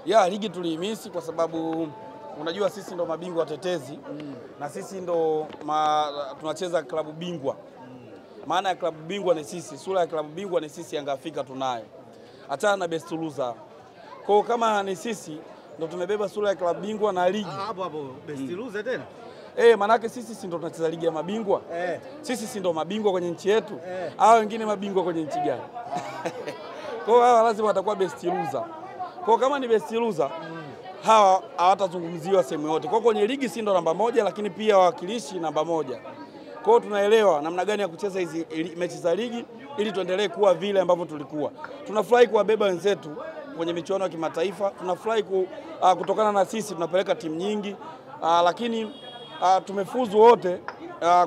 Ya ligi tuliimisi kwa sababu unajua sisi ndo mabingwa watetezi na sisi ndo tunacheza klabu bingwa. Maana ya klabu bingwa ni sisi, sura ya klabu bingwa ni sisi, Yanga Afrika tunayo. Achana na best loser. Kwa kama ni sisi ndo tumebeba sura ya klabu bingwa na ligi. Hapo best loser tena. Manake sisi ndo tunacheza ligi ya mabingwa. Sisi ndo mabingwa kwenye nchi yetu. Hao wengine mabingwa kwenye nchi gani? Kwa hawa lazima watakuwa best loser. Kwa kama ni best loser, hawa hawatazungumziwa sehemu yote. Kwa kwenye ligi si ndo namba moja, lakini pia wawakilishi namba moja. Kwa tunaelewa namna gani ya kucheza hizi mechi za ligi ili tuendelee kuwa vile ambavyo tulikuwa. Tunafurahi kuwabeba wenzetu kwenye michuano ya kimataifa. Tunafurahi kutokana na sisi tunapeleka timu nyingi, lakini tumefuzu wote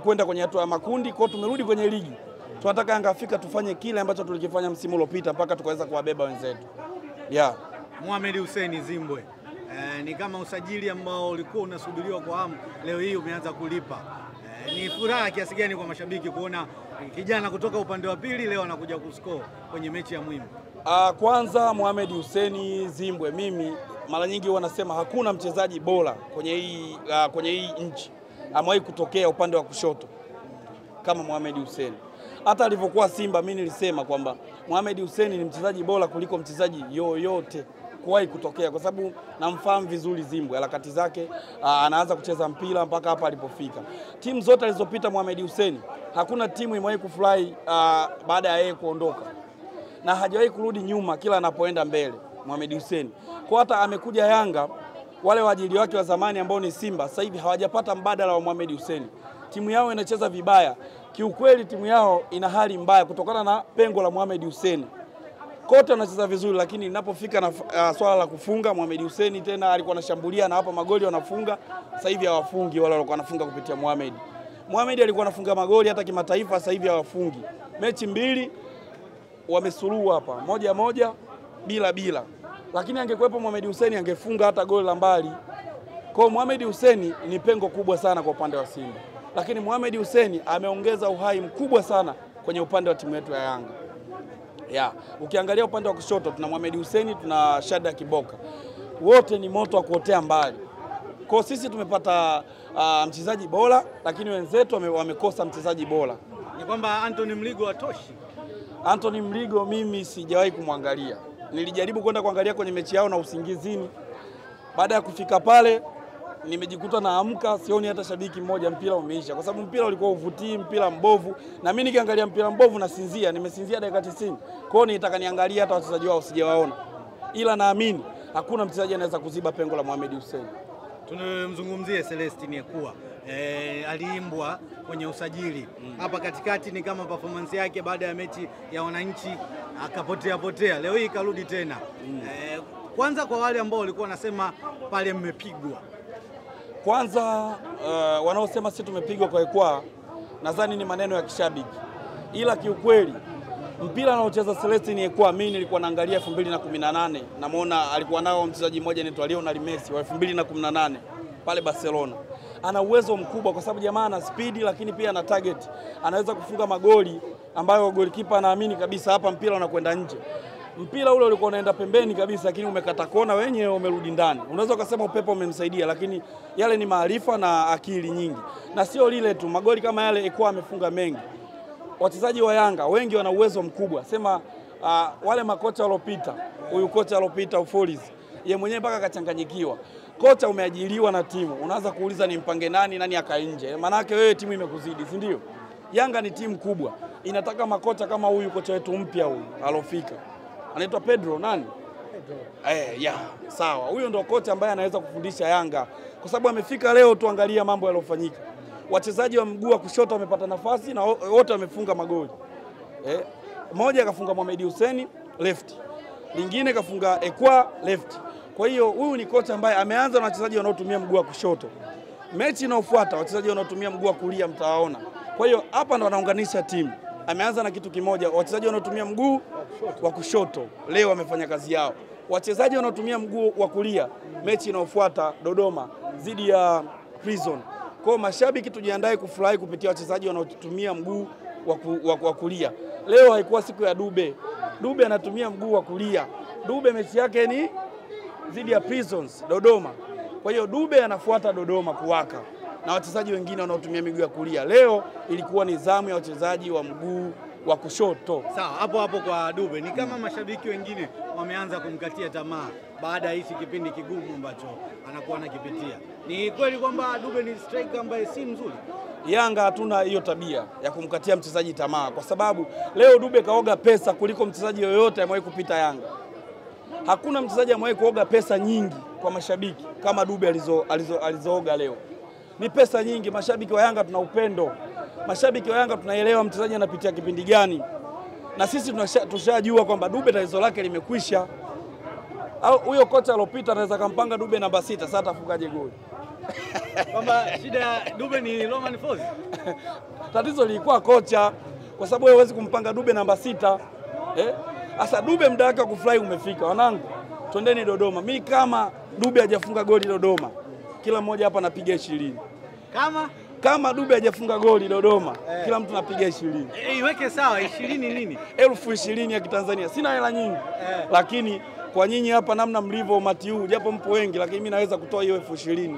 kwenda kwenye hatua ya makundi. Kwa tumerudi kwenye ligi. Tunataka Yanga Afrika tufanye kile ambacho tulikifanya msimu uliopita mpaka tukaweza kuwabeba wenzetu. Mohamed Hussein Zimbwe, ni kama usajili ambao ulikuwa unasubiriwa kwa hamu, leo hii umeanza kulipa. Ni furaha kiasi gani kwa mashabiki kuona kijana kutoka upande wa pili leo anakuja kuscore kwenye mechi ya muhimu? Kwanza Mohamed Hussein Zimbwe, mimi mara nyingi wanasema hakuna mchezaji bora kwenye hii nchi amewahi kutokea upande wa kushoto kama Mohamed Hussein. Hata alivyokuwa Simba mimi nilisema kwamba Mohamed Hussein ni mchezaji bora kuliko mchezaji yoyote kuwahi kutokea, kwa sababu namfahamu vizuri Zimbwe, harakati zake, anaanza kucheza mpira mpaka hapa alipofika. Timu zote alizopita Mohamed Hussein, hakuna timu imewahi kufurahi baada ya yeye kuondoka, na hajawahi kurudi nyuma kila anapoenda mbele Mohamed Hussein. Kwa hata amekuja Yanga, wale waajili wake wa zamani ambao ni Simba sasa hivi hawajapata mbadala wa Mohamed Hussein. Timu yao inacheza vibaya. Kiukweli timu yao ina hali mbaya kutokana na pengo la Mohamed Hussein. Kote wanacheza vizuri, lakini inapofika na swala la kufunga, Mohamed Hussein tena alikuwa anashambulia na hapa magoli wanafunga. Sasa hivi hawafungi wale walikuwa wanafunga kupitia Mohamed. Mohamed alikuwa anafunga magoli hata kimataifa, sasa hivi hawafungi. Mechi 2 wamesuluhu hapa, 1-1 bila. Lakini angekuwepo Mohamed Hussein angefunga hata goli la mbali. Kwa Mohamed Hussein ni pengo kubwa sana kwa upande wa Simba. Lakini Mohamed Hussein ameongeza uhai mkubwa sana kwenye upande wa timu yetu ya Yanga. Ukiangalia upande wa kushoto tuna Mohamed Hussein, tuna Shada Kiboka. Wote ni moto wa kuotea mbali. Kwa sisi tumepata mchezaji bora, lakini wenzetu wamekosa mchezaji bora. Ni kwamba Anthony Mligo hatoshi. Anthony Mligo mimi sijawahi kumwangalia. Nilijaribu kwenda kuangalia kwenye mechi yao na usingizini. Baada ya kufika pale nimejikuta naamka sioni hata shabiki mmoja, mpira umeisha. Kwa sababu mpira ulikuwa uvutii, mpira mbovu. Na mimi nikiangalia mpira mbovu nasinzia, nimesinzia dakika 90. Kwa hiyo nitaka niangalia hata wachezaji wao sijawaona. Ila naamini hakuna mchezaji anaweza kuziba pengo la Mohamed Hussein. Tunamzungumzie Celestine Ekua. Aliimbwa kwenye usajili. Hapa katikati ni kama performance yake baada ya mechi ya wananchi akapotea. Leo hii karudi tena. Kwanza kwa wale ambao walikuwa wanasema pale mmepigwa. Kwanza wanaosema sisi tumepigwa kwa Ekua, nadhani ni maneno ya kishabiki. Ila kiukweli mpira anaocheza Celestine Ekua, mimi nilikuwa naangalia 2018, namuona alikuwa nao mchezaji mmoja anaitwa Lionel Messi wa 2018 pale Barcelona. Ana uwezo mkubwa kwa sababu jamaa ana speed, lakini pia ana target. Anaweza kufunga magoli ambayo goalkeeper anaamini kabisa hapa mpira unakwenda nje. Mpira ule ulikuwa unaenda pembeni kabisa, lakini umekata kona, wenyewe umerudi ndani. Unaweza ukasema upepo umemsaidia, lakini yale ni maarifa na akili nyingi. Na sio lile tu, magoli kama yale Ekua amefunga mengi. Wachezaji wa Yanga wengi wana uwezo mkubwa. Sema wale makocha walopita, huyu kocha alopita Ufoliz, yeye mwenyewe mpaka akachanganyikiwa. Kocha umeajiriwa na timu, unaanza kuuliza ni mpange nani akae nje. Maana yake wewe timu imekuzidi, si ndio? Yanga ni timu kubwa. Inataka makocha kama huyu kocha wetu mpya huyu alofika. Anaitwa Pedro nani? Sawa. Huyo ndio kocha ambaye anaweza kufundisha Yanga. Kwa sababu amefika leo, tuangalia mambo yaliyofanyika. Wachezaji wa mguu wa kushoto wamepata nafasi na wote wamefunga magoli. Mmoja kafunga Mohamed Hussein left. Lingine kafunga Ekua left. Kwa hiyo huyu ni kocha ambaye ameanza na wachezaji wanaotumia mguu wa kushoto. Mechi inayofuata wachezaji wanaotumia mguu wa kulia mtawaona. Kwa hiyo hapa ndo anaunganisha timu. Ameanza na kitu kimoja, wachezaji wanaotumia mguu wa kushoto leo wamefanya kazi yao. Wachezaji wanaotumia mguu wa kulia mechi inayofuata Dodoma dhidi ya Prison. Kwa mashabiki tujiandae kufurahi kupitia wachezaji wanaotumia mguu wa kulia. Leo haikuwa siku ya Dube. Dube anatumia mguu wa kulia. Dube mechi yake ni dhidi ya Prisons Dodoma. Kwa hiyo Dube anafuata Dodoma kuwaka na wachezaji wengine wanaotumia miguu ya kulia. Leo ilikuwa ni zamu ya wachezaji wa mguu wa kushoto. Sawa, hapo hapo kwa Dube ni kama mashabiki wengine wameanza kumkatia tamaa baada ya hichi kipindi kigumu ambacho anakuwa anakipitia. Ni kweli kwamba Dube ni striker ambaye si mzuri? Yanga hatuna hiyo tabia ya kumkatia mchezaji tamaa, kwa sababu leo Dube kaoga pesa kuliko mchezaji yoyote amewahi kupita Yanga. Hakuna mchezaji amewahi kuoga pesa nyingi kwa mashabiki kama Dube alizooga leo. Ni pesa nyingi. Mashabiki wa Yanga tuna upendo. Mashabiki wa Yanga tunaelewa mchezaji anapitia kipindi gani, na sisi tushajua kwamba Dube tatizo lake limekwisha. Au huyo kocha alopita anaweza kampanga Dube namba 6, sasa atafungaje goli? Kwamba shida ya Dube ni Romain Folz. Tatizo lilikuwa kocha, kwa sababu wewe huwezi kumpanga Dube namba 6. Asa Dube muda wake wa kufly umefika. Wanangu, twendeni Dodoma. Mimi kama Dube hajafunga goli Dodoma, kila mmoja hapa anapiga 20. Kama Dube hajafunga goli Dodoma, kila mtu anapiga 20. Iweke sawa 20 nini? 20,000 ya Kitanzania. Sina hela nyingi. Lakini kwa nyinyi hapa namna mlivyo umati huu, japo mpo wengi, lakini mimi naweza kutoa hiyo 20,000.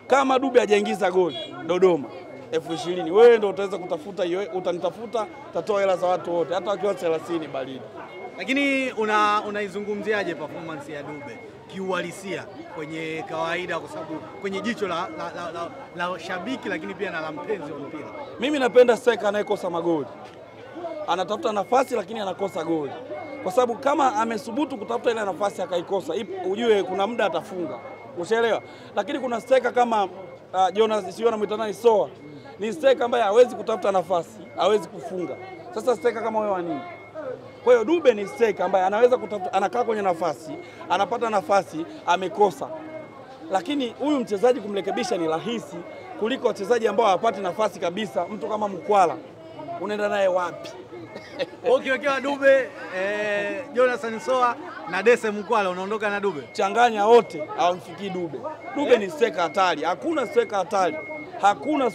Kama Dube hajaingiza goli Dodoma 20,000, wewe ndio utaweza kutafuta hiyo, utanitafuta, tatoa hela za watu wote, hata wakiwa 30 baridi. Lakini unaizungumziaje performance ya Dube kiuhalisia kwenye kawaida, kwa sababu kwenye jicho la shabiki lakini pia na la mpenzi wa mpira? Mimi napenda striker anayekosa magoli. Anatafuta nafasi lakini anakosa goli. Kwa sababu kama amesubutu kutafuta ile nafasi akaikosa, ujue kuna muda atafunga. Ushaelewa? Lakini kuna striker kama Jonas, sio anamuita nani, Soa. Ni striker ambaye hawezi kutafuta nafasi, hawezi kufunga. Sasa striker kama wewe wa nini? Kwa hiyo Dube ni striker ambaye anaweza kutafuta, anakaa kwenye nafasi, anapata nafasi, amekosa. Lakini huyu mchezaji kumrekebisha ni rahisi kuliko wachezaji ambao hawapati nafasi kabisa. Mtu kama Mkwala unaenda naye wapi? Ukiwekewa Dube, Jonathan Soa na Dese Mkwala, unaondoka na Dube? Changanya wote hawamfikii Dube. Dube ni striker hatari. Hakuna striker hatari. Hakuna